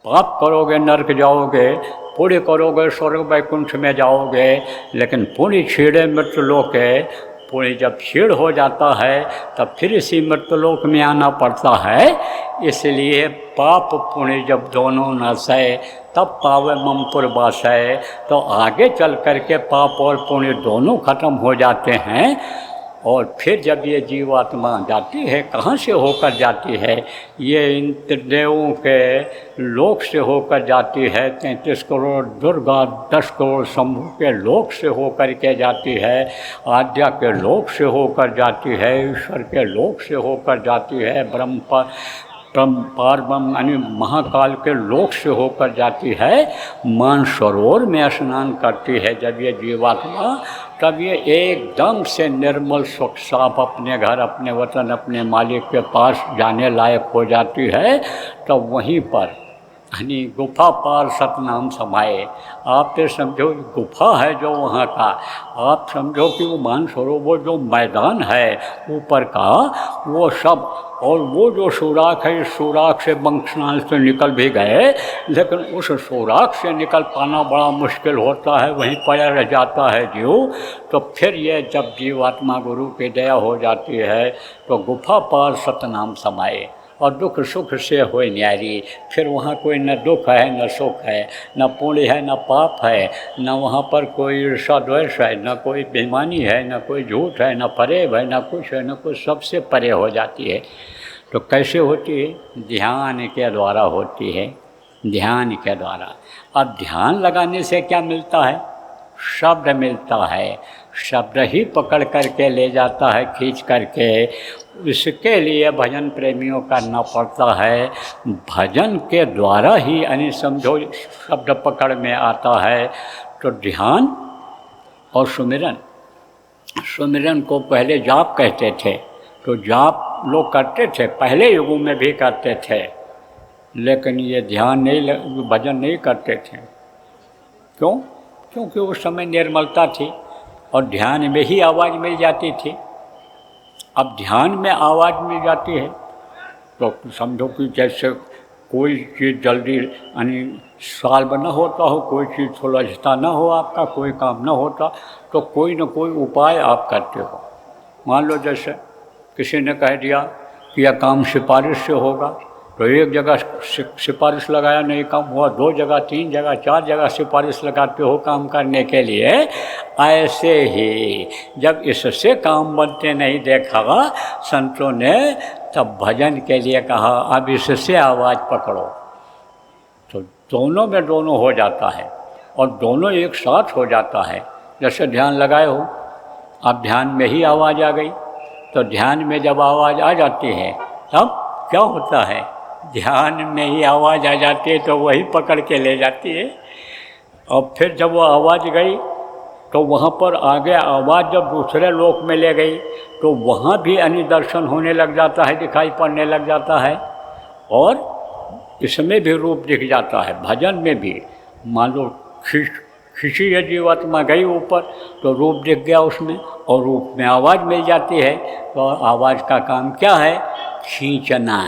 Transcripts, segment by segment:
पाप करोगे नरक जाओगे, पुण्य करोगे स्वर्ग वैकुंठ में जाओगे। लेकिन पुण्य छीड़े मृत्युलोक है, पुण्य जब छीड़ हो जाता है तब फिर इसी मृत्युलोक में आना पड़ता है। इसलिए पाप पुण्य जब दोनों न सहे तब पावे ममपुर बासै। तो आगे चल कर के पाप और पुण्य दोनों खत्म हो जाते हैं। और फिर जब ये जीवात्मा जाती है, कहाँ से होकर जाती है? ये इंद्रदेवों के लोक से होकर जाती है। 33 करोड़ दुर्गा, 10 करोड़ शंभु के लोक से होकर के जाती है। आद्या के लोक से होकर जाती है, ईश्वर के लोक से होकर जाती है, ब्रह्म पारब्रह्म यानी महाकाल के लोक से होकर जाती है। मानसरोवर में स्नान करती है जब ये जीवात्मा, तब ये एकदम से निर्मल स्वच्छ साफ अपने घर, अपने वतन, अपने मालिक के पास जाने लायक हो जाती है। तो वहीं पर यानी गुफा पार सतनाम समाये। आप तो समझो गुफा है जो वहाँ का, आप समझो कि वो मानसरोवर जो मैदान है ऊपर का वो सब, और वो जो सुराख है, इस सुराख से बंकनाल से निकल भी गए, लेकिन उस सुराख से निकल पाना बड़ा मुश्किल होता है, वहीं पड़ा रह जाता है जीव। तो फिर ये जब जीवात्मा गुरु की दया हो जाती है तो गुफा पार सतनाम समाये और दुख सुख से होए न्यारी। फिर वहाँ कोई न दुख है न सुख है, न पुण्य है न पाप है, न वहाँ पर कोई ईर्षा द्वेष है, न कोई बेईमानी है, न कोई झूठ है, न फरेब है, न कुछ है, न कुछ, सबसे परे हो जाती है। तो कैसे होती है? ध्यान के द्वारा होती है, ध्यान के द्वारा। अब ध्यान लगाने से क्या मिलता है? शब्द मिलता है। शब्द ही पकड़ करके ले जाता है, खींच करके। इसके लिए भजन प्रेमियों करना पड़ता है। भजन के द्वारा ही यानी समझो शब्द पकड़ में आता है। तो ध्यान और सुमिरन, सुमिरन को पहले जाप कहते थे, तो जाप लोग करते थे, पहले युगों में भी करते थे, लेकिन ये ध्यान नहीं, भजन नहीं करते थे। क्यों? क्योंकि उस समय निर्मलता थी और ध्यान में ही आवाज़ मिल जाती थी। अब ध्यान में आवाज़ मिल जाती है तो समझो कि जैसे कोई चीज़ जल्दी यानी सॉल्व न होता हो, कोई चीज़ सुलझता न हो, आपका कोई काम न होता, तो कोई न कोई उपाय आप करते हो। मान लो जैसे किसी ने कह दिया कि यह काम सिफारिश से होगा, तो एक जगह सिफारिश लगाया नहीं काम हुआ, 2 जगह, 3 जगह, 4 जगह सिफारिश लगाते हो काम करने के लिए। ऐसे ही जब इससे काम बनते नहीं देखा संतों ने, तब भजन के लिए कहा अब इससे आवाज़ पकड़ो। तो दोनों में दोनों हो जाता है और दोनों एक साथ हो जाता है। जैसे ध्यान लगाए हो, अब ध्यान में ही आवाज़ आ गई, तो ध्यान में जब आवाज़ आ जाती है तब क्या होता है? ध्यान में ही आवाज़ आ जाती है तो वही पकड़ के ले जाती है। और फिर जब वो आवाज़ गई तो वहाँ पर आगे आवाज़ जब दूसरे लोक में ले गई तो वहाँ भी दर्शन होने लग जाता है, दिखाई पड़ने लग जाता है, और इसमें भी रूप दिख जाता है। भजन में भी मान लो खिंची है जीवात्मा गई ऊपर तो रूप दिख गया उसमें, और रूप में आवाज़ मिल जाती है। तो आवाज़ का काम क्या है? खींचना।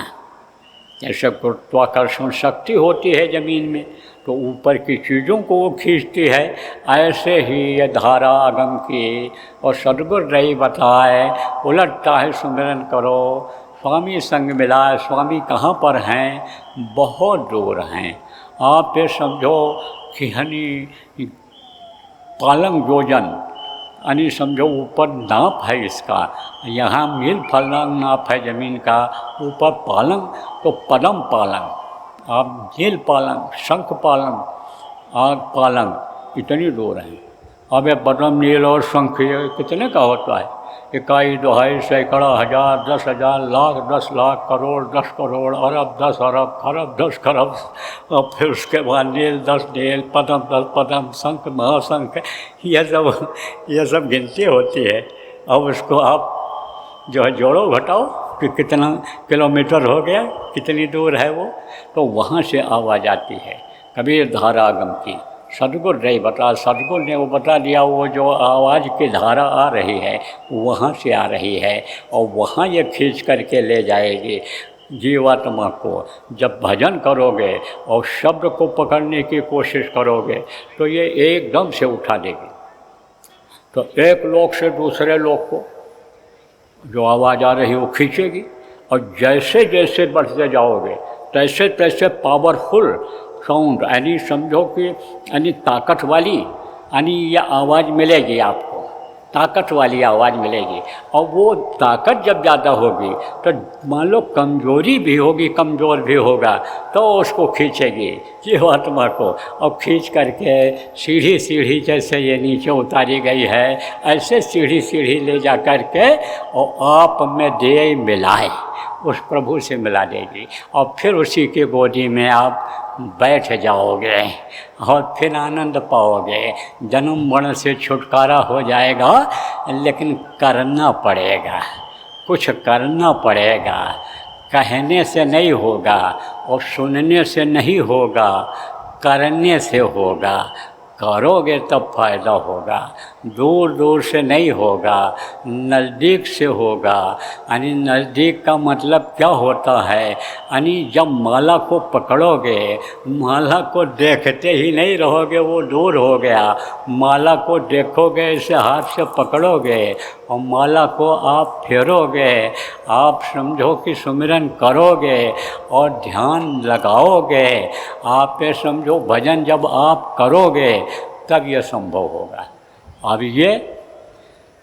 जैसे गुरुत्वाकर्षण शक्ति होती है ज़मीन में तो ऊपर की चीज़ों को वो खींचती है, ऐसे ही ये धारा आगम की। और सद्गुरु रही बताए, उलटता है सुमिरन करो, स्वामी संग मिलाए। स्वामी कहाँ पर हैं? बहुत दूर हैं। आप ये समझो कि पालंग योजन यानी समझो ऊपर नाप है इसका, यहाँ मील फलंग नाप है ज़मीन का, ऊपर पालंग तो पदम पालंग, आप नील पालंग, शंख पालंग, आग पालंग, इतनी दूर है। अब ये पदम, नील और शंख ये कितने का होता है? इकाई, दुहाई, सैकड़ा, हज़ार, 10,000, लाख, 10 लाख, करोड़, 10 करोड़, अरब, 10 अरब, खरब, 10 खरब, और फिर उसके बाद नील, 10 नील, पदम, 10 पदम, शंख, महाशंख, ये सब गिनती होती है। अब उसको आप जो है जोड़ो घटाओ कि कितना किलोमीटर हो गया, कितनी दूर है वो, तो वहाँ से आवाज़ आती है। कबीर धारा आगम की, सद्गुरु नहीं बता, सद्गुरु ने वो बता दिया, वो जो आवाज़ की धारा आ रही है वहाँ से आ रही है और वहाँ ये खींच करके ले जाएगी। जीवात्मा को जब भजन करोगे और शब्द को पकड़ने की कोशिश करोगे तो ये एकदम से उठा देगी। तो एक लोक से दूसरे लोक को जो आवाज़ आ रही है वो खींचेगी, और जैसे जैसे बढ़ते जाओगे तैसे तैसे पावरफुल साउंड, यानी समझो कि यानी ताकत वाली यानी ये आवाज़ मिलेगी आपको, ताकत वाली आवाज़ मिलेगी। और वो ताकत जब ज़्यादा होगी तो मान लो कमजोरी भी होगी, कमज़ोर भी होगा तो उसको खींचेगी जीवात्मा को, और खींच करके सीढ़ी सीढ़ी जैसे ये नीचे उतारी गई है ऐसे सीढ़ी सीढ़ी ले जा कर के और आप में दे मिलाए, उस प्रभु से मिला देगी, और फिर उसी की गोदी में आप बैठ जाओगे और फिर आनंद पाओगे। जन्म मरण से छुटकारा हो जाएगा, लेकिन करना पड़ेगा, कुछ करना पड़ेगा। कहने से नहीं होगा और सुनने से नहीं होगा, करने से होगा। करोगे तब फायदा होगा, दूर दूर से नहीं होगा, नज़दीक से होगा। यानी नज़दीक का मतलब क्या होता है, यानी जब माला को पकड़ोगे, माला को देखते ही नहीं रहोगे, वो दूर हो गया। माला को देखोगे, इसे हाथ से पकड़ोगे और माला को आप फेरोगे, आप समझो कि सुमिरन करोगे और ध्यान लगाओगे, आप ये समझो भजन जब आप करोगे तब ये संभव होगा। अब ये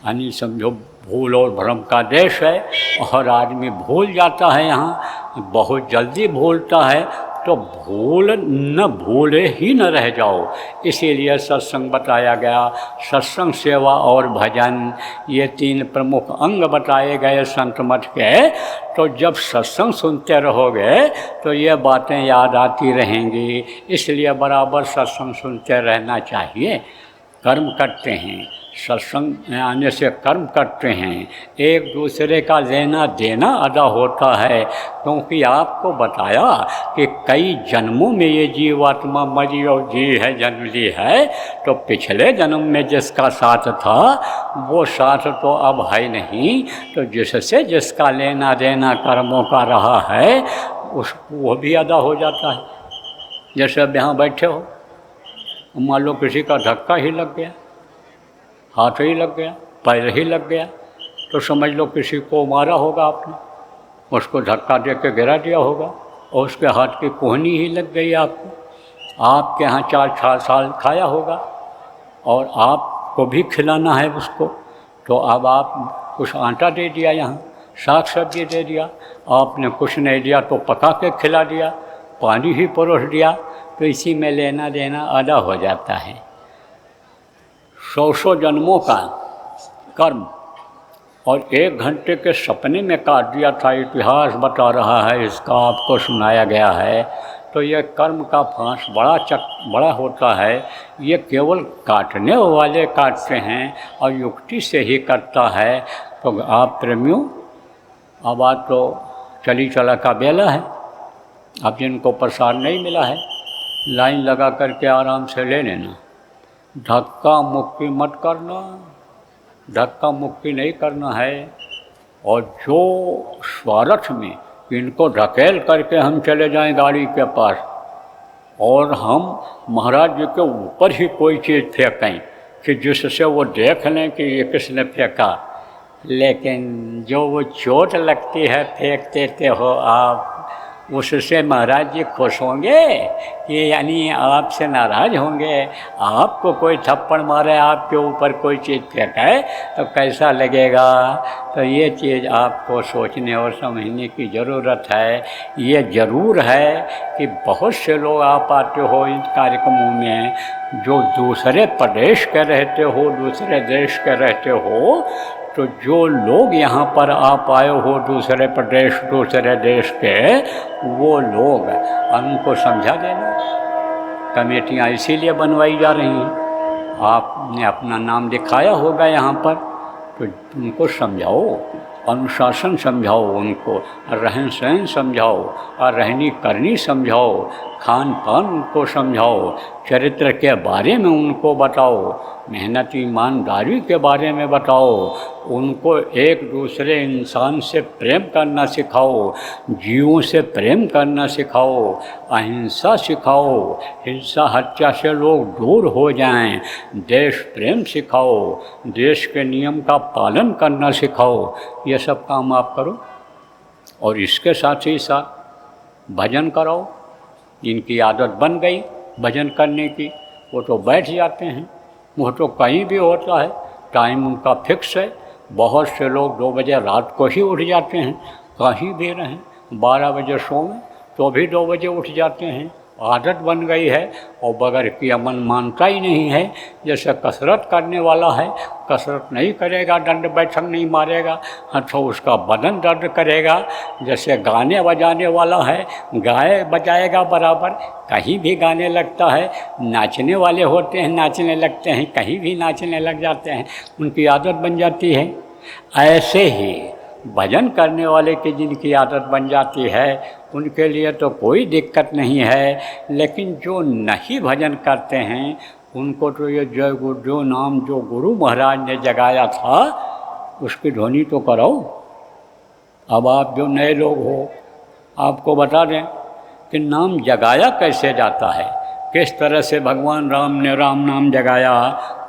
यानी समझो भूल और भ्रम का देश है और आदमी भूल जाता है, यहाँ बहुत जल्दी भूलता है। तो भूल न भूले ही न रह जाओ, इसीलिए सत्संग बताया गया। सत्संग, सेवा और भजन, ये 3 प्रमुख अंग बताए गए संत मठ के। तो जब सत्संग सुनते रहोगे तो ये बातें याद आती रहेंगी, इसलिए बराबर सत्संग सुनते रहना चाहिए। कर्म करते हैं, सत्संग आने से कर्म करते हैं, एक दूसरे का लेना देना अदा होता है। क्योंकि आपको बताया कि कई जन्मों में ये जीवात्मा मरी और जी है, जन्म ली है। तो पिछले जन्म में जिसका साथ था वो साथ तो अब है नहीं, तो जिससे जिसका लेना देना कर्मों का रहा है उस वो भी अदा हो जाता है। जैसे अब यहाँ बैठे हो, मान लो किसी का धक्का ही लग गया, हाथ ही लग गया, पैर ही लग गया, तो समझ लो किसी को मारा होगा आपने, उसको धक्का दे के गिरा दिया होगा और उसके हाथ की कोहनी ही लग गई आपको। आपके यहाँ 4 साल खाया होगा और आपको भी खिलाना है उसको, तो अब आप कुछ आटा दे दिया, यहाँ साग सब्जी दे दिया, आपने कुछ नहीं दिया तो पका के खिला दिया, पानी ही परोस दिया, तो इसी में लेना देना अदा हो जाता है। 100 जन्मों का कर्म और 1 घंटे के सपने में काट दिया था, इतिहास बता रहा है, इसका आपको सुनाया गया है। तो ये कर्म का फांस बड़ा होता है। ये केवल काटने वाले काटते हैं और युक्ति से ही करता है। तो आप प्रेमियों, अब आज तो चली चला का बेला है। अब जिनको प्रसाद नहीं मिला है, लाइन लगा करके आराम से ले लेना, धक्का मुक्की मत करना, धक्का मुक्की नहीं करना है। और जो स्वार्थ में इनको ढकेल करके हम चले जाएं गाड़ी के पास और हम महाराज जी के ऊपर ही कोई चीज़ फेंकें कि जिससे वो देख लें कि ये किसने फेंका, लेकिन जो वो चोट लगती है फेंक देते हो आप, उससे महाराज जी खुश होंगे कि यानी आपसे नाराज़ होंगे। आपको कोई थप्पड़ मारे, आपके ऊपर कोई चीज़ फेंकाए तो कैसा लगेगा। तो ये चीज़ आपको सोचने और समझने की ज़रूरत है। ये ज़रूर है कि बहुत से लोग आप आते हो इन कार्यक्रमों में जो दूसरे प्रदेश के रहते हो, दूसरे देश के रहते हो। तो जो लोग यहाँ पर आप आए हो दूसरे प्रदेश, दूसरे देश के, वो लोग उनको समझा देना। कमेटियाँ इसीलिए बनवाई जा रही हैं। आपने अपना नाम दिखाया होगा यहाँ पर, तो उनको समझाओ अनुशासन समझाओ उनको, रहन सहन समझाओ और रहनी करनी समझाओ, खान पान उनको समझाओ, चरित्र के बारे में उनको बताओ, मेहनत ईमानदारी के बारे में बताओ, उनको एक दूसरे इंसान से प्रेम करना सिखाओ, जीवों से प्रेम करना सिखाओ, अहिंसा सिखाओ, हिंसा हत्या से लोग दूर हो जाएं, देश प्रेम सिखाओ, देश के नियम का पालन करना सिखाओ। ये सब काम आप करो और इसके साथ ही साथ भजन कराओ। जिनकी आदत बन गई भजन करने की वो तो बैठ जाते हैं, वो तो कहीं भी होता है, टाइम उनका फिक्स है। बहुत से लोग 2 बजे रात को ही उठ जाते हैं, कहीं भी रहें, 12 बजे सोएं तो भी 2 बजे उठ जाते हैं, आदत बन गई है। और बगैर किया मन मानता ही नहीं है। जैसे कसरत करने वाला है, कसरत नहीं करेगा, दंड बैठक नहीं मारेगा तो उसका बदन दर्द करेगा। जैसे गाने बजाने वाला है, गाए बजाएगा बराबर, कहीं भी गाने लगता है। नाचने वाले होते हैं, नाचने लगते हैं, कहीं भी नाचने लग जाते हैं, उनकी आदत बन जाती है। ऐसे ही भजन करने वाले की जिनकी आदत बन जाती है उनके लिए तो कोई दिक्कत नहीं है, लेकिन जो नहीं भजन करते हैं उनको तो ये जय गुरुदेव नाम जो गुरु महाराज ने जगाया था उसकी ध्वनि तो कराओ। अब आप जो नए लोग हो, आपको बता दें कि नाम जगाया कैसे जाता है, किस तरह से भगवान राम ने राम नाम जगाया,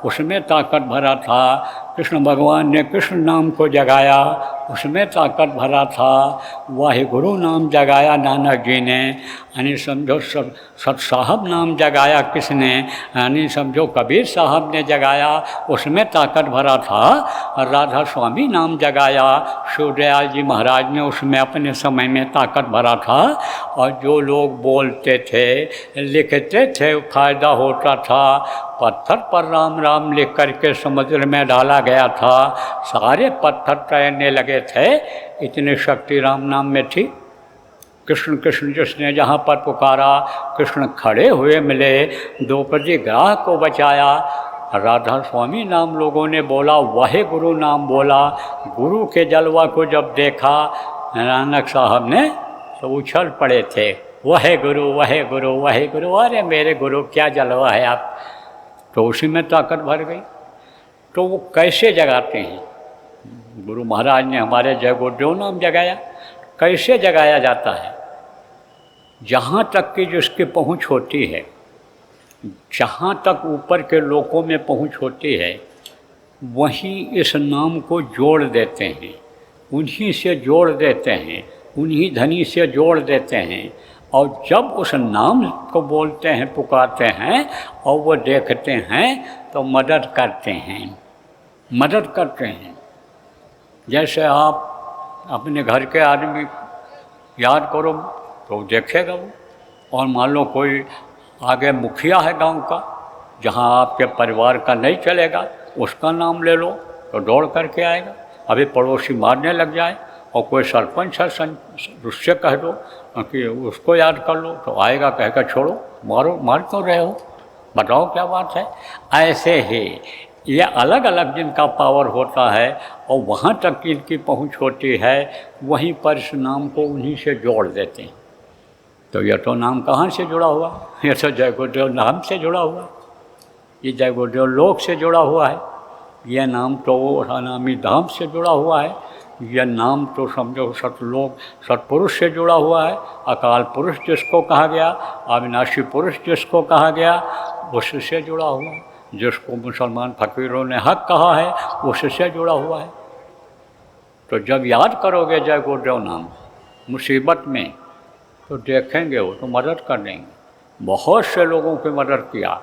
उसमें ताकत भरा था। कृष्ण भगवान ने कृष्ण नाम को जगाया, उसमें ताकत भरा था। वाहिगुरु नाम जगाया नानक जी ने, यानी समझो सत साहब नाम जगाया किसने, यानी समझो कबीर साहब ने जगाया, उसमें ताकत भरा था। और राधा स्वामी नाम जगाया शिवदयाल जी महाराज ने, उसमें अपने समय में ताकत भरा था। और जो लोग बोलते थे लिखते थे फायदा होता था। पत्थर पर राम राम लिख करके समुद्र में डाला गया था, सारे पत्थर तैरने लगे थे, इतनी शक्ति राम नाम में थी। कृष्ण कृष्ण जिसने जहाँ पर पुकारा, कृष्ण खड़े हुए मिले, द्रौपदी ग्राह को बचाया। राधा स्वामी नाम लोगों ने बोला, वाहे गुरु नाम बोला। गुरु के जलवा को जब देखा नानक साहब ने तो उछल पड़े थे, वाहे गुरु वाहे गुरु वाहे गुरु, अरे मेरे गुरु क्या जलवा है आप। तो उसी में ताकत भर गई। तो वो कैसे जगाते हैं? गुरु महाराज ने हमारे जय गुरुदेव नाम जगाया। कैसे जगाया जाता है? जहाँ तक कि जिसकी पहुँच होती है, जहाँ तक ऊपर के लोकों में पहुँच होती है, वहीं इस नाम को जोड़ देते हैं, उन्हीं से जोड़ देते हैं, उन्हीं धनी से जोड़ देते हैं। और जब उस नाम को बोलते हैं, पुकारते हैं और वो देखते हैं तो मदद करते हैं, मदद करते हैं। जैसे आप अपने घर के आदमी याद करो तो देखेगा वो, और मान लो कोई आगे मुखिया है गांव का, जहां आपके परिवार का नहीं चलेगा, उसका नाम ले लो तो दौड़ करके आएगा। अभी पड़ोसी मारने लग जाए और कोई सरपंच है उससे कह दो कि उसको याद कर लो तो आएगा, कहकर छोड़ो, मार क्यों रहे हो, बताओ क्या बात है। ऐसे ही ये अलग अलग जिनका पावर होता है और वहाँ तक इनकी पहुँच होती है, वहीं पर इस नाम को उन्हीं से जोड़ देते हैं। तो यह तो नाम कहाँ से जुड़ा हुआ? यह तो जय गुरुदेव नाम से जुड़ा हुआ, ये जय गुरुदेव लोक से जुड़ा हुआ है। यह नाम तो वो अनामी धाम से जुड़ा हुआ है। यह नाम तो समझो सतलोक सतपुरुष से जुड़ा हुआ है। अकाल पुरुष जिसको कहा गया, अविनाशी पुरुष जिसको कहा गया, उससे जुड़ा हुआ है। जिसको मुसलमान फकीरों ने हक कहा है, उससे जुड़ा हुआ है। तो जब याद करोगे जय गुरुदेव नाम मुसीबत में, तो देखेंगे वो तो मदद कर देंगे। बहुत से लोगों की मदद किया।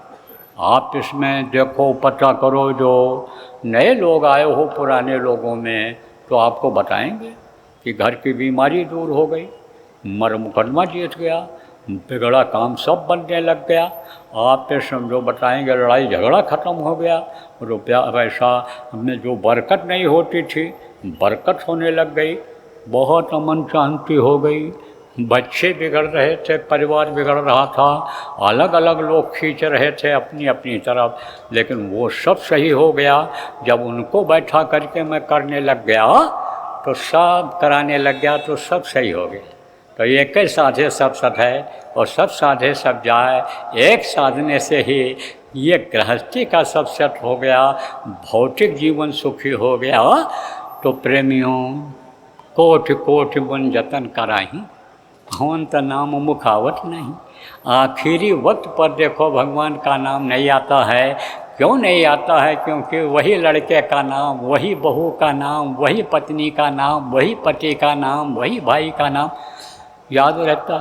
आप इसमें देखो, पता करो, जो नए लोग आए हो पुराने लोगों में, तो आपको बताएंगे कि घर की बीमारी दूर हो गई, मर मुकदमा जीत गया, बिगड़ा काम सब बनने लग गया। आप पे समझो बताएंगे लड़ाई झगड़ा ख़त्म हो गया, रुपया पैसा में जो बरकत नहीं होती थी, बरकत होने लग गई, बहुत अमन शांति हो गई। बच्चे बिगड़ रहे थे, परिवार बिगड़ रहा था, अलग अलग लोग खींच रहे थे अपनी अपनी तरफ, लेकिन वो सब सही हो गया जब उनको बैठा करके मैं करने लग गया। तो सब कराने लग गया तो सब सही हो गया। तो एक ही साधे सब सत है और सब साधे सब जाए, एक साधने से ही ये गृहस्थी का सब सत हो गया, भौतिक जीवन सुखी हो गया। तो प्रेमियों कोटि कोटि गुण जतन कराही, भवंत नाम मुखावत नहीं। आखिरी वक्त पर देखो भगवान का नाम नहीं आता है। क्यों नहीं आता है? क्योंकि वही लड़के का नाम, वही बहू का नाम, वही पत्नी का नाम, वही पति का नाम, वही भाई का नाम याद रहता।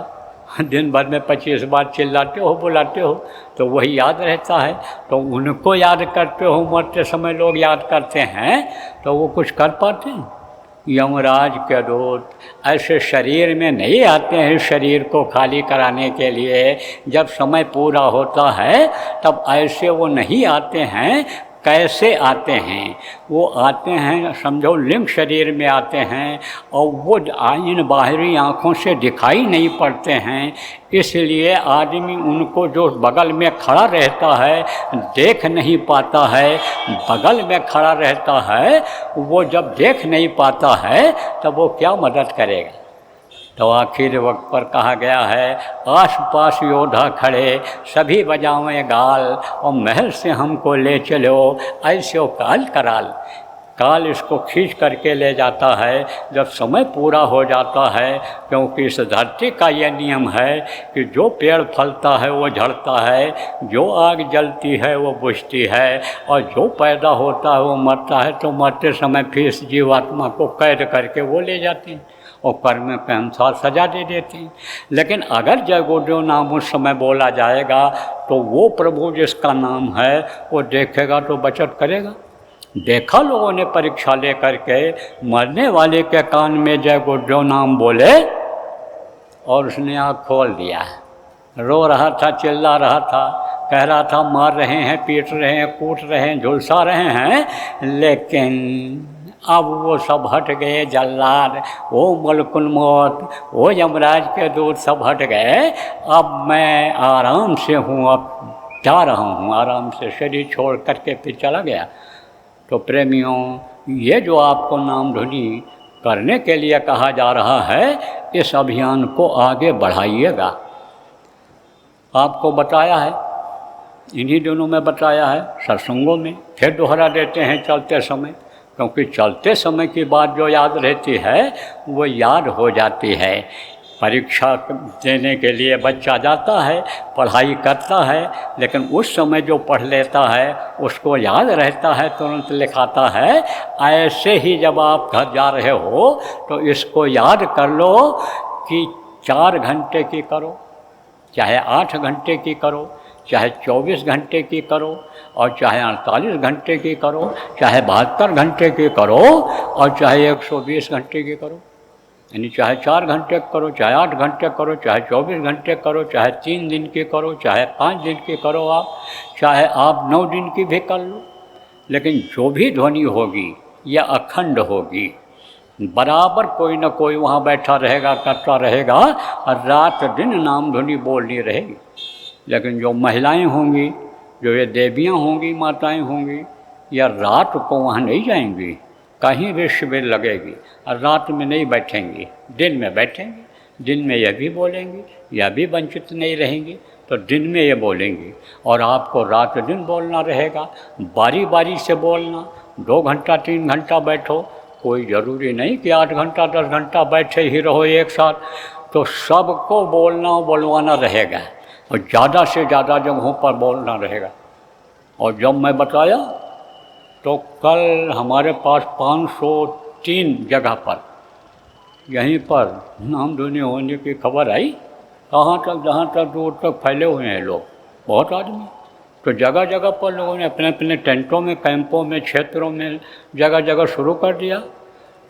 दिन भर में 25 बार चिल्लाते हो, बुलाते हो, तो वही याद रहता है। तो उनको याद करते हो, मरते समय लोग याद करते हैं, तो वो कुछ कर पाते हैं? यमराज के दूत ऐसे शरीर में नहीं आते हैं शरीर को खाली कराने के लिए। जब समय पूरा होता है तब ऐसे वो नहीं आते हैं। कैसे आते हैं? वो आते हैं, समझो लिंग शरीर में आते हैं और वो इन बाहरी आँखों से दिखाई नहीं पड़ते हैं। इसलिए आदमी उनको जो बगल में खड़ा रहता है देख नहीं पाता है। बगल में खड़ा रहता है, वो जब देख नहीं पाता है तब वो क्या मदद करेगा? तो आखिर वक्त पर कहा गया है, आस पास योद्धा खड़े सभी बजावें गाल और महल से हमको ले चलो ऐसे काल कराल। काल इसको खींच करके ले जाता है जब समय पूरा हो जाता है। क्योंकि इस धरती का यह नियम है कि जो पेड़ फलता है वो झड़ता है, जो आग जलती है वो बुझती है, और जो पैदा होता है वो मरता है। तो मरते समय फिर इस जीवात्मा को कैद करके वो ले जाते हैं और कर्म के अनुसार सजा दे देते हैं। लेकिन अगर जय गुरुदेव नाम उस समय बोला जाएगा तो वो प्रभु जिसका नाम है वो देखेगा तो बचत करेगा। देखा लोगों ने परीक्षा ले करके, मरने वाले के कान में जय गुरुदेव नाम बोले और उसने आँख खोल दिया, रो रहा था, चिल्ला रहा था, कह रहा था मार रहे हैं, पीट रहे हैं, कूट रहे हैं, झुलसा रहे हैं, लेकिन अब वो सब हट गए। जल्लाद, वो मलकुल मौत, वो यमराज के दूत सब हट गए। अब मैं आराम से हूँ, अब जा रहा हूँ आराम से, शरीर छोड़ करके फिर चला गया। तो प्रेमियों, ये जो आपको नाम धुनी करने के लिए कहा जा रहा है, इस अभियान को आगे बढ़ाइएगा। आपको बताया है, इन्हीं दिनों में बताया है सत्संगों में, फिर दोहरा देते हैं चलते समय, क्योंकि चलते समय की बात जो याद रहती है वो याद हो जाती है। परीक्षा देने के लिए बच्चा जाता है, पढ़ाई करता है, लेकिन उस समय जो पढ़ लेता है उसको याद रहता है, तुरंत लिखाता है। ऐसे ही जब आप घर जा रहे हो तो इसको याद कर लो कि 4 घंटे की करो, चाहे 8 घंटे की करो, चाहे 24 घंटे की करो, और चाहे 48 घंटे की करो, चाहे 72 घंटे की करो, और चाहे 120 घंटे की करो। यानी चाहे 4 घंटे करो, चाहे 8 घंटे करो, चाहे 24 घंटे करो, चाहे 3 दिन की करो, चाहे 5 दिन की करो, आप चाहे आप 9 दिन की भी कर लो। लेकिन जो भी ध्वनि होगी यह अखंड होगी, बराबर कोई ना कोई वहाँ बैठा रहेगा, करता रहेगा, और रात दिन नाम ध्वनि बोलनी रहेगी। लेकिन जो महिलाएं होंगी, जो ये देवियाँ होंगी, माताएं होंगी, या रात को वहाँ नहीं जाएंगी, कहीं भी शिविर लगेगी, और रात में नहीं बैठेंगी, दिन में बैठेंगी। दिन में यह भी बोलेंगी, यह भी वंचित नहीं रहेंगी, तो दिन में ये बोलेंगी। और आपको रात दिन बोलना रहेगा, बारी बारी से बोलना। 2 घंटा 3 घंटा बैठो, कोई ज़रूरी नहीं कि 8 घंटा 10 घंटा बैठे ही रहो एक साथ। तो सबको बोलना बोलवाना रहेगा, और ज़्यादा से ज़्यादा जगहों पर बोलना रहेगा। और जब मैं बताया तो कल हमारे पास 503 जगह पर यहीं पर नाम धुनी होने की खबर आई। कहाँ तक, जहाँ तक दूर तक फैले हुए हैं लोग, बहुत आदमी। तो जगह जगह पर लोगों ने अपने अपने टेंटों में, कैंपों में, क्षेत्रों में जगह जगह शुरू कर दिया।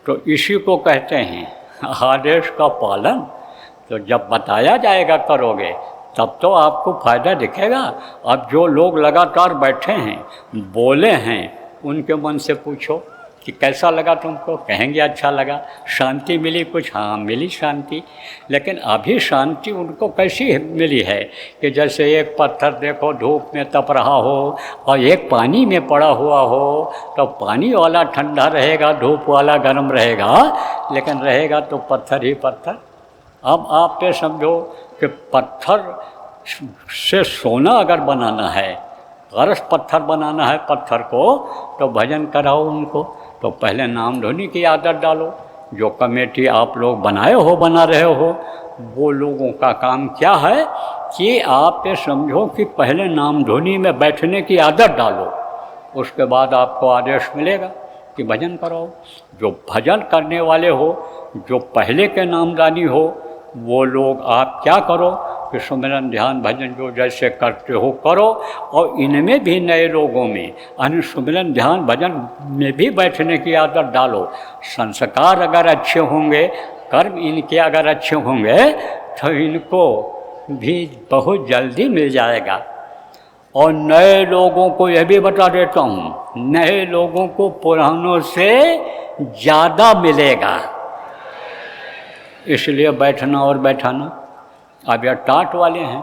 तो इसी को कहते हैं आदेश का पालन। तो जब बताया जाएगा करोगे तब तो आपको फ़ायदा दिखेगा। अब जो लोग लगातार बैठे हैं, बोले हैं, उनके मन से पूछो कि कैसा लगा तुमको, कहेंगे अच्छा लगा। शांति मिली कुछ, हाँ मिली शांति। लेकिन अभी शांति उनको कैसी मिली है कि जैसे एक पत्थर देखो धूप में तप रहा हो और एक पानी में पड़ा हुआ हो, तो पानी वाला ठंडा रहेगा, धूप वाला गर्म रहेगा, लेकिन रहेगा तो पत्थर ही पत्थर। अब आप पे समझो कि पत्थर से सोना अगर बनाना है, गरस पत्थर बनाना है पत्थर को, तो भजन कराओ उनको। तो पहले नाम धुनी की आदत डालो। जो कमेटी आप लोग बनाए हो, बना रहे हो, वो लोगों का काम क्या है कि आप ये समझो कि पहले नाम धुनी में बैठने की आदत डालो, उसके बाद आपको आदेश मिलेगा कि भजन कराओ। जो भजन करने वाले हो, जो पहले के नामदानी हो, वो लोग आप क्या करो कि सुमिरन ध्यान भजन जो जैसे करते हो करो, और इनमें भी नए लोगों में यानी सुमिरन ध्यान भजन में भी बैठने की आदत डालो। संस्कार अगर अच्छे होंगे, कर्म इनके अगर अच्छे होंगे, तो इनको भी बहुत जल्दी मिल जाएगा। और नए लोगों को यह भी बता देता हूँ, नए लोगों को पुरानों से ज़्यादा मिलेगा। इसलिए बैठना और बैठाना। अब यह टाट वाले हैं,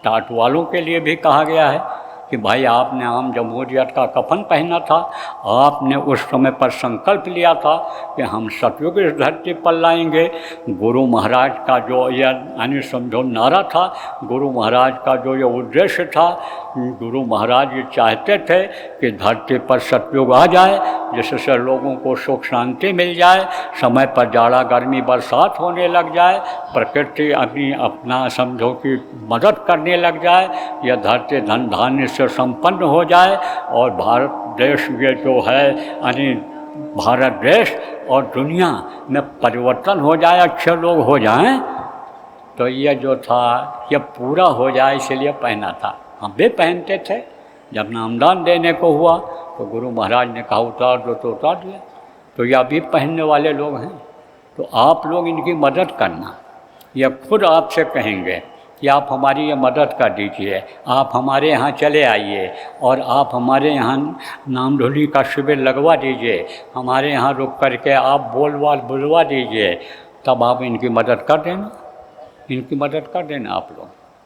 टाट वालों के लिए भी कहा गया है कि भाई आपने आम जमहूरियत का कफन पहना था, आपने उस समय पर संकल्प लिया था कि हम सतयुग इस धरती पर लाएंगे। गुरु महाराज का जो यह यानी समझो नारा था, गुरु महाराज का जो ये उद्देश्य था, गुरु महाराज ये चाहते थे कि धरती पर सतयुग आ जाए, जिससे लोगों को सुख शांति मिल जाए, समय पर जाड़ा गर्मी बरसात होने लग जाए, प्रकृति अपना समझो कि मदद करने लग जाए, यह धरती धन धान्य से संपन्न हो जाए, और भारत देश ये जो है यानी भारत देश और दुनिया में परिवर्तन हो जाए, अच्छे लोग हो जाएं। तो ये जो था ये पूरा हो जाए, इसलिए पहना था। हम भी पहनते थे। जब नामदान देने को हुआ तो गुरु महाराज ने कहा उतार दो, तो उतार दिया। तो ये अभी पहनने वाले लोग हैं। तो आप लोग इनकी मदद करना। यह खुद आपसे कहेंगे कि आप हमारी ये मदद कर दीजिए, आप हमारे यहाँ चले आइए और आप हमारे यहाँ नाम धुनी का शिविर लगवा दीजिए, हमारे यहाँ रुक करके आप बोलवाल बुलवा दीजिए, तब आप इनकी मदद कर देना, इनकी मदद कर देना।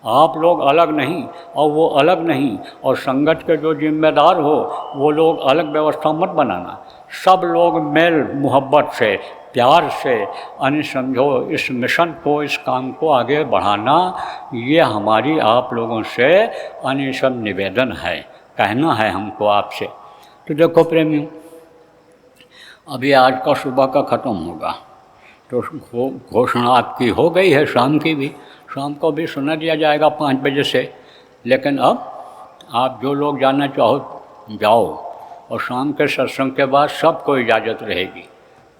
आप लोग अलग नहीं और वो अलग नहीं, और संगत के जो जिम्मेदार हो वो लोग अलग व्यवस्था मत बनाना। सब लोग मेल मोहब्बत से, प्यार से यानी समझो इस मिशन को, इस काम को आगे बढ़ाना, ये हमारी आप लोगों से यानी सब निवेदन है, कहना है हमको आपसे। तो देखो प्रेमियों, अभी आज का सुबह का ख़त्म होगा, तो घोषणा आपकी हो गई है, शाम की भी, शाम को भी सुना दिया जाएगा 5 बजे से। लेकिन अब आप जो लोग जाना चाहो जाओ, और शाम के सत्संग के बाद सबको इजाज़त रहेगी।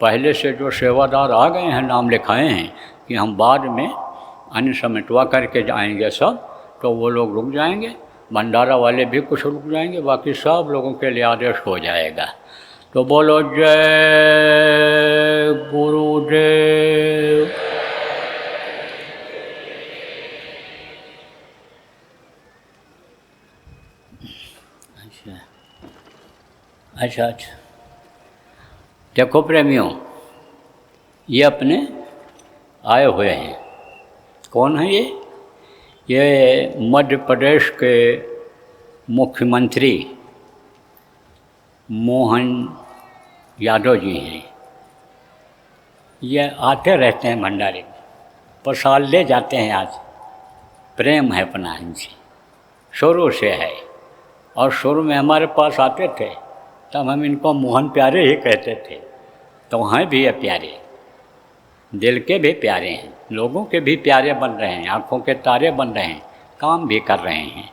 पहले से जो सेवादार आ गए हैं, नाम लिखाए हैं कि हम बाद में अन्य समेटवा करके जाएंगे सब, तो वो लोग रुक जाएंगे। भंडारा वाले भी कुछ रुक जाएंगे, बाकी सब लोगों के लिए आदेश हो जाएगा। तो बोलो जय गुरुदेव। अच्छा, देखो प्रेमियों, ये अपने आए हुए हैं। कौन है ये मध्य प्रदेश के मुख्यमंत्री मोहन यादव जी हैं। ये आते रहते हैं भंडारे में, पर साल ले जाते हैं। आज प्रेम है अपना इनसे, शुरू से है, और शुरू में हमारे पास आते थे तब हम इनको मोहन प्यारे ही कहते थे। तो हैं भी ये प्यारे, दिल के भी प्यारे हैं, लोगों के भी प्यारे बन रहे हैं, आँखों के तारे बन रहे हैं, काम भी कर रहे हैं।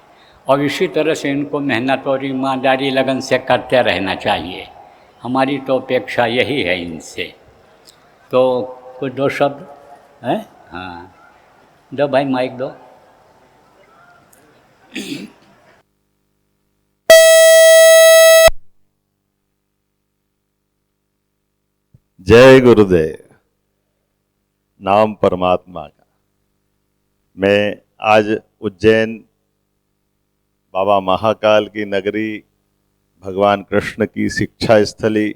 और इसी तरह से इनको मेहनत और ईमानदारी लगन से करते रहना चाहिए। हमारी तो अपेक्षा यही है इनसे। तो कुछ 2 शब्द हैं? हाँ, दो भाई माइक दो। जय गुरुदेव। नाम परमात्मा का। मैं आज उज्जैन बाबा महाकाल की नगरी, भगवान कृष्ण की शिक्षा स्थली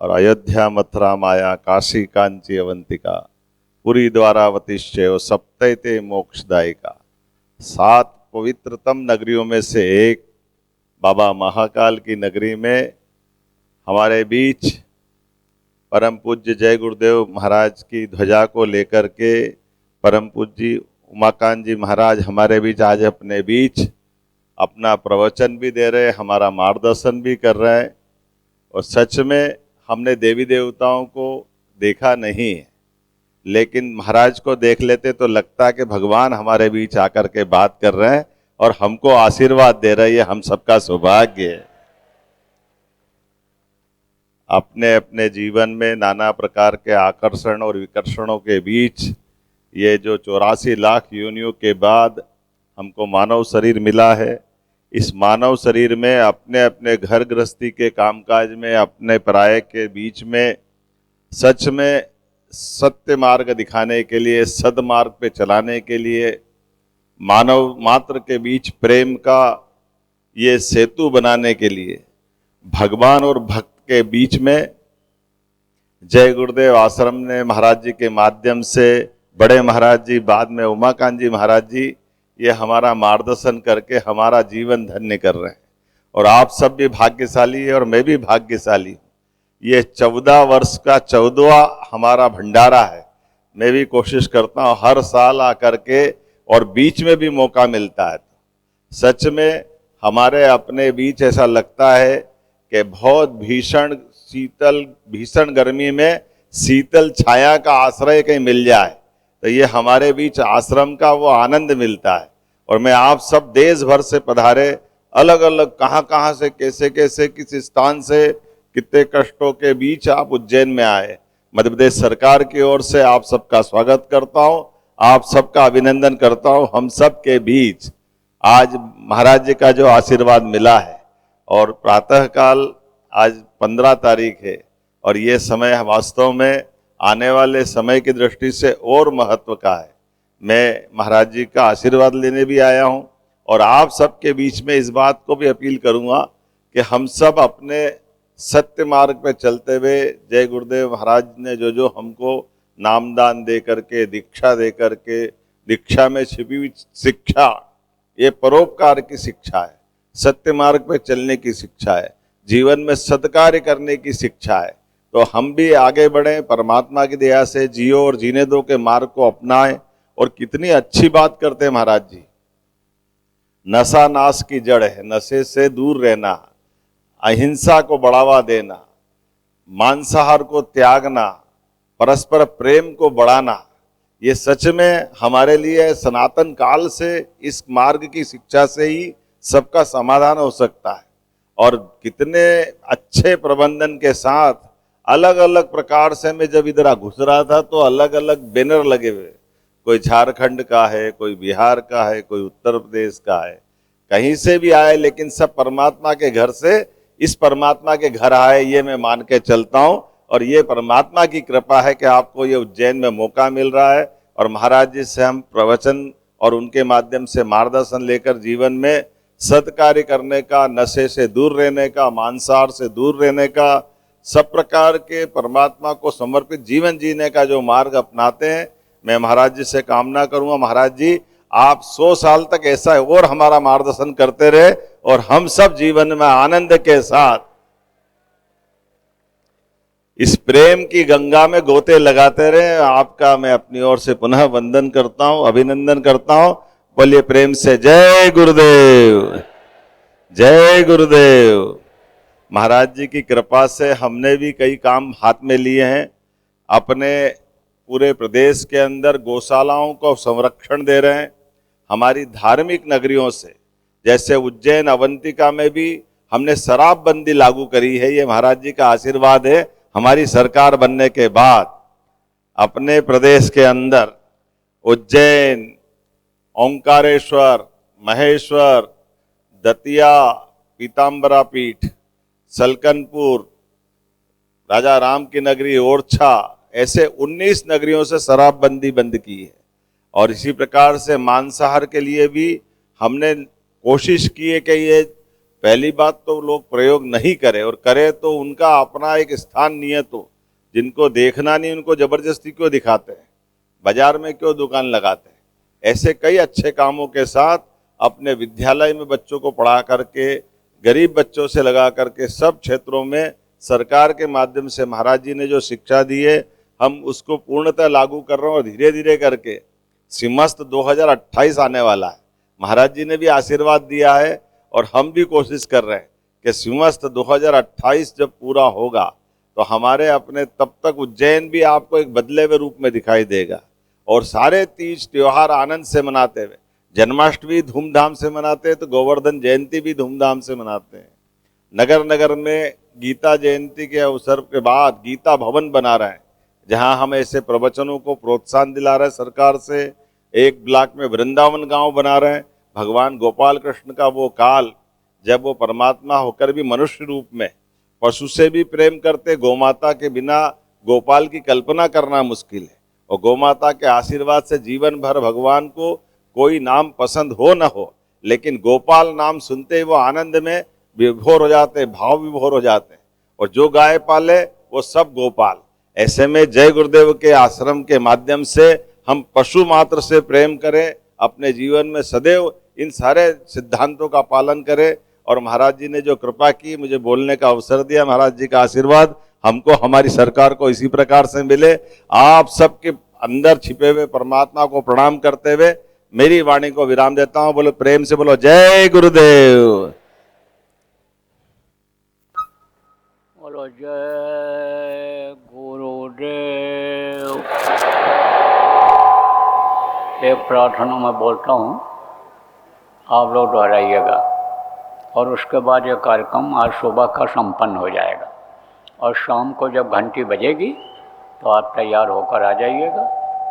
और अयोध्या मथुरा माया काशी कांची अवंतिका पुरी द्वारावतिश्चैव सप्तैते मोक्षदायिका। 7 पवित्रतम नगरियों में से एक बाबा महाकाल की नगरी में हमारे बीच परम पूज्य जय गुरुदेव महाराज की ध्वजा को लेकर के परम पूज्य उमाकांत जी महाराज हमारे बीच आज अपने बीच अपना प्रवचन भी दे रहे हैं, हमारा मार्गदर्शन भी कर रहे हैं। और सच में हमने देवी देवताओं को देखा नहीं है, लेकिन महाराज को देख लेते तो लगता है कि भगवान हमारे बीच आकर के बात कर रहे हैं और हमको आशीर्वाद दे रहे हैं। ये हम सबका सौभाग्य है। अपने अपने जीवन में नाना प्रकार के आकर्षण और विकर्षणों के बीच ये जो 84 लाख योनियों के बाद हमको मानव शरीर मिला है, इस मानव शरीर में अपने अपने घर गृहस्थी के कामकाज में अपने पराये के बीच में सच में सत्य मार्ग दिखाने के लिए, सदमार्ग पे चलाने के लिए, मानव मात्र के बीच प्रेम का ये सेतु बनाने के लिए, भगवान और भक्त के बीच में जय गुरुदेव आश्रम ने महाराज जी के माध्यम से, बड़े महाराज जी, बाद में उमाकांत जी महाराज जी, ये हमारा मार्गदर्शन करके हमारा जीवन धन्य कर रहे हैं। और आप सब भी भाग्यशाली है और मैं भी भाग्यशाली हूँ। ये 14 वर्ष का 14वां हमारा भंडारा है। मैं भी कोशिश करता हूँ हर साल आकर के, और बीच में भी मौका मिलता है। सच में हमारे अपने बीच ऐसा लगता है कि बहुत भीषण गर्मी में शीतल छाया का आश्रय कहीं मिल जाए तो ये हमारे बीच आश्रम का वो आनंद मिलता है। और मैं आप सब देश भर से पधारे, अलग अलग कहाँ से, कैसे कैसे, किस स्थान से, कितने कष्टों के बीच आप उज्जैन में आए। मध्य प्रदेश सरकार की ओर से आप सबका स्वागत करता हूँ, आप सबका अभिनंदन करता हूँ। हम सब के बीच आज महाराज जी का जो आशीर्वाद मिला है, और प्रातःकाल आज 15 तारीख है, और ये समय वास्तव में आने वाले समय की दृष्टि से और महत्व का है। मैं महाराज जी का आशीर्वाद लेने भी आया हूँ, और आप सबके बीच में इस बात को भी अपील करूँगा कि हम सब अपने सत्य मार्ग पे चलते हुए, जय गुरुदेव महाराज ने जो हमको नामदान दे करके, दीक्षा दे करके, दीक्षा में छिपी हुई शिक्षा, ये परोपकार की शिक्षा है, सत्य मार्ग पे चलने की शिक्षा है, जीवन में सत्कार्य करने की शिक्षा है। तो हम भी आगे बढ़ें, परमात्मा की दया से जियो और जीने दो के मार्ग को अपनाएं। और कितनी अच्छी बात करते हैं महाराज जी, नशा नाश की जड़ है, नशे से दूर रहना, अहिंसा को बढ़ावा देना, मांसाहार को त्यागना, परस्पर प्रेम को बढ़ाना, ये सच में हमारे लिए सनातन काल से इस मार्ग की शिक्षा से ही सबका समाधान हो सकता है। और कितने अच्छे प्रबंधन के साथ अलग अलग प्रकार से, मैं जब इधर घुस रहा था तो अलग अलग बैनर लगे हुए, कोई झारखंड का है, कोई बिहार का है, कोई उत्तर प्रदेश का है, कहीं से भी आए, लेकिन सब परमात्मा के घर से इस परमात्मा के घर आए, ये मैं मान के चलता हूँ। और ये परमात्मा की कृपा है कि आपको ये उज्जैन में मौका मिल रहा है, और महाराज जी से हम प्रवचन और उनके माध्यम से मार्गदर्शन लेकर जीवन में सत्कार्य करने का, नशे से दूर रहने का, मांसाहार से दूर रहने का, सब प्रकार के परमात्मा को समर्पित जीवन जीने का जो मार्ग अपनाते हैं, मैं महाराज जी से कामना करूंगा, महाराज जी आप 100 साल तक ऐसा और हमारा मार्गदर्शन करते रहे, और हम सब जीवन में आनंद के साथ इस प्रेम की गंगा में गोते लगाते रहे। आपका मैं अपनी ओर से पुनः वंदन करता हूं, अभिनंदन करता हूं। बोलिए प्रेम से जय गुरुदेव, जय गुरुदेव। महाराज जी की कृपा से हमने भी कई काम हाथ में लिए हैं। अपने पूरे प्रदेश के अंदर गौशालाओं को संरक्षण दे रहे हैं। हमारी धार्मिक नगरियों से, जैसे उज्जैन अवंतिका में भी हमने शराबबंदी लागू करी है। ये महाराज जी का आशीर्वाद है। हमारी सरकार बनने के बाद अपने प्रदेश के अंदर उज्जैन, ओंकारेश्वर, महेश्वर, दतिया, पीताम्बरा पीठ, सलकनपुर, राजा राम की नगरी ओरछा, ऐसे 19 नगरियों से शराबबंदी बंद की है। और इसी प्रकार से मांसाहार के लिए भी हमने कोशिश की है कि ये पहली बात तो लोग प्रयोग नहीं करें, और करें तो उनका अपना एक स्थान नियत हो। जिनको देखना नहीं उनको जबरदस्ती क्यों दिखाते हैं, बाजार में क्यों दुकान लगाते हैं। ऐसे कई अच्छे कामों के साथ अपने विद्यालय में बच्चों को पढ़ा करके, गरीब बच्चों से लगा करके, सब क्षेत्रों में सरकार के माध्यम से महाराज जी ने जो शिक्षा दी है हम उसको पूर्णतः लागू कर रहे हैं। और धीरे धीरे करके सिंहस्थ 2028 आने वाला है, महाराज जी ने भी आशीर्वाद दिया है और हम भी कोशिश कर रहे हैं कि सिंहस्थ 2028 जब पूरा होगा तो हमारे अपने तब तक उज्जैन भी आपको एक बदले हुए रूप में दिखाई देगा। और सारे तीज त्योहार आनंद से मनाते हुए, जन्माष्टमी धूमधाम से मनाते हैं तो गोवर्धन जयंती भी धूमधाम से मनाते हैं। नगर नगर में गीता जयंती के अवसर के बाद गीता भवन बना रहे हैं, जहां हम ऐसे प्रवचनों को प्रोत्साहन दिला रहे हैं सरकार से। एक ब्लॉक में वृंदावन गांव बना रहे हैं। भगवान गोपाल कृष्ण का वो काल जब वो परमात्मा होकर भी मनुष्य रूप में पशु से भी प्रेम करते, गोमाता के बिना गोपाल की कल्पना करना मुश्किल है। और गोमाता के आशीर्वाद से जीवन भर भगवान को कोई नाम पसंद हो न हो, लेकिन गोपाल नाम सुनते ही वो आनंद में विभोर हो जाते, भाव विभोर हो जाते हैं। और जो गाय पाले वो सब गोपाल। ऐसे में जय गुरुदेव के आश्रम के माध्यम से हम पशु मात्र से प्रेम करें, अपने जीवन में सदैव इन सारे सिद्धांतों का पालन करें। और महाराज जी ने जो कृपा की, मुझे बोलने का अवसर दिया, महाराज जी का आशीर्वाद हमको, हमारी सरकार को इसी प्रकार से मिले। आप सबके अंदर छिपे हुए परमात्मा को प्रणाम करते हुए मेरी वाणी को विराम देता हूं। बोलो प्रेम से, बोलो जय गुरुदेव। बोलो जय गुरुदेव। एक प्रार्थना मैं बोलता हूँ, आप लोग दोहराइएगा, और उसके बाद ये कार्यक्रम आज सुबह का संपन्न हो जाएगा। और शाम को जब घंटी बजेगी तो आप तैयार होकर आ जाइएगा,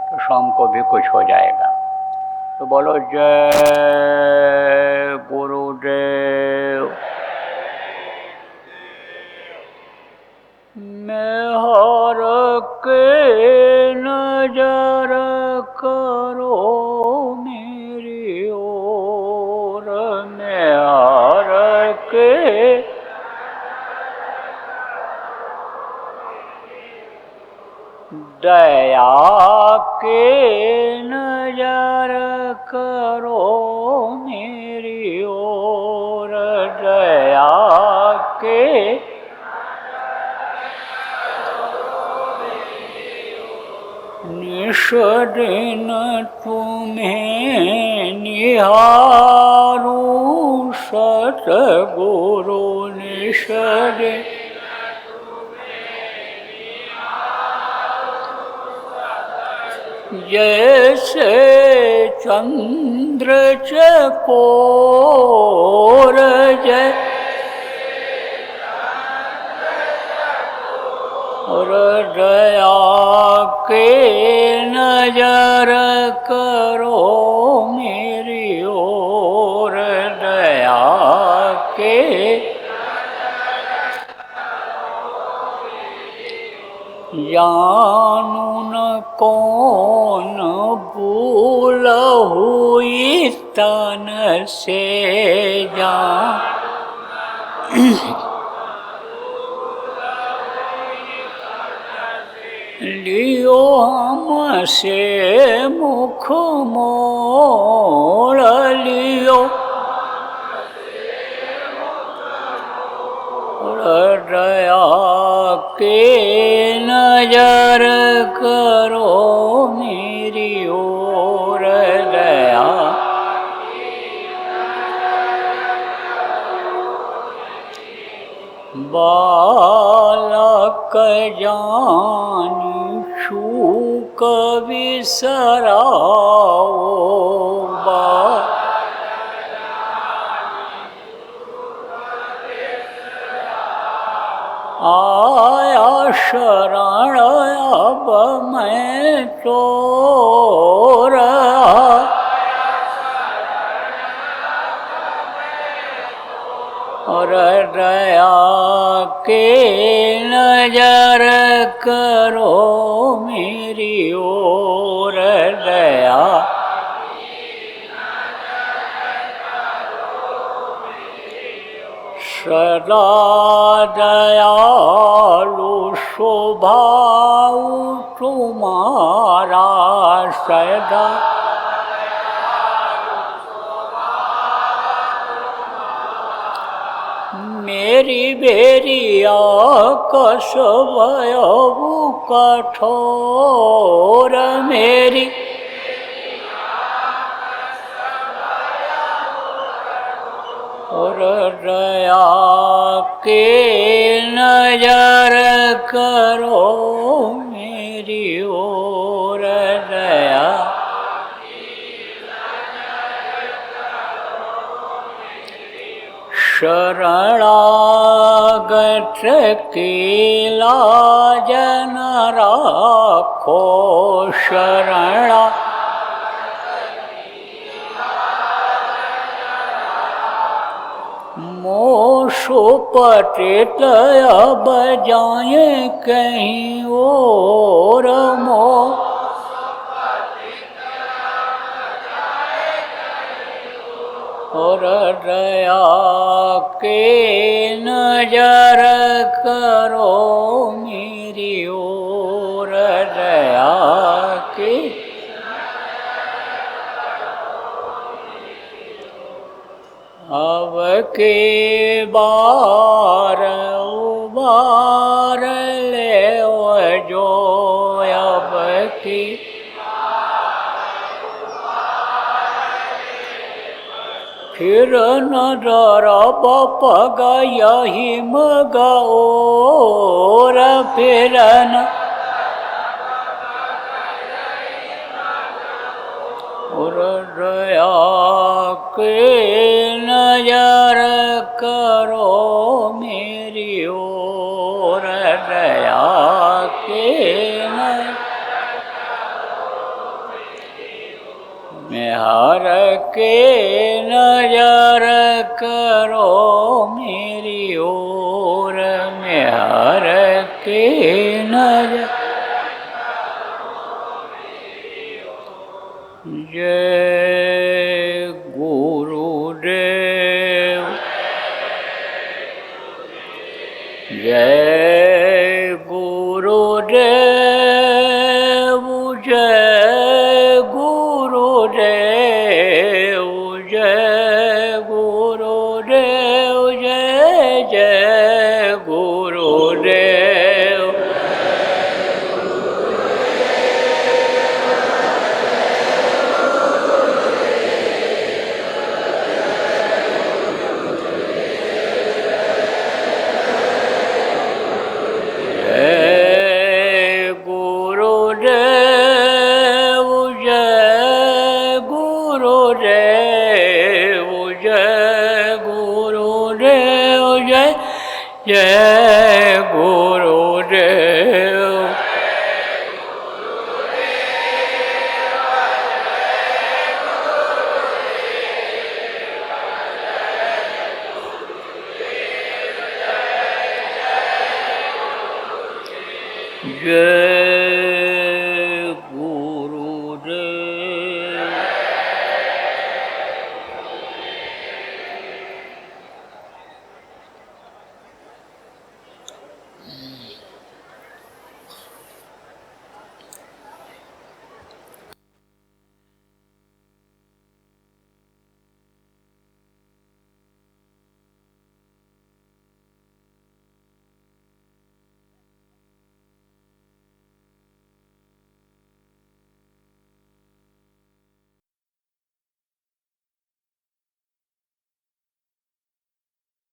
तो शाम को भी कुछ हो जाएगा। तो बोलो जय गुरुदेव। मैं हर के नजर करो मेरी ओर, मैं हर के दया के नजर करो मेरी ओर, दया के निश दिन तुम्हें निहारूं सतगुरु, निश दिन जैसे चंद्र चकोर, और दया के नजर करो मेरी ओर, दया के जानू न कौन भूल हुई तन से जान, लियो हमसे मुख मोड़ लियो, दया के नजर करो मेरी ओर, दया बालक जानी छूक बिसराओ, आया शरण अब मैं चोर, और दया के नजर करो मेरी ओर, दया सदा दयालु स्वभाव तुम्हारा सदा मेरी बेरिया कसबयबु कठोर मेरी और दया के नजर करो मेरी ओर दया शरणागत की लाज न राखो शरणा मोशो पतित अब जाए कहीं और मो और दया के नजर करो मेरी ओर दया के अब के बार उबार ले जो अब की फिर न डरब पग यही मगोर फिर न और दया के नजर करो मेरी ओर दया के मेहर के नजर करो मेरी ओर मेहर के नजर जय गुरुदेव जय गुरुदेव जय गुरुदेव जय गुरुदेव जय जय गुरुदेव जय गुरुदेव जय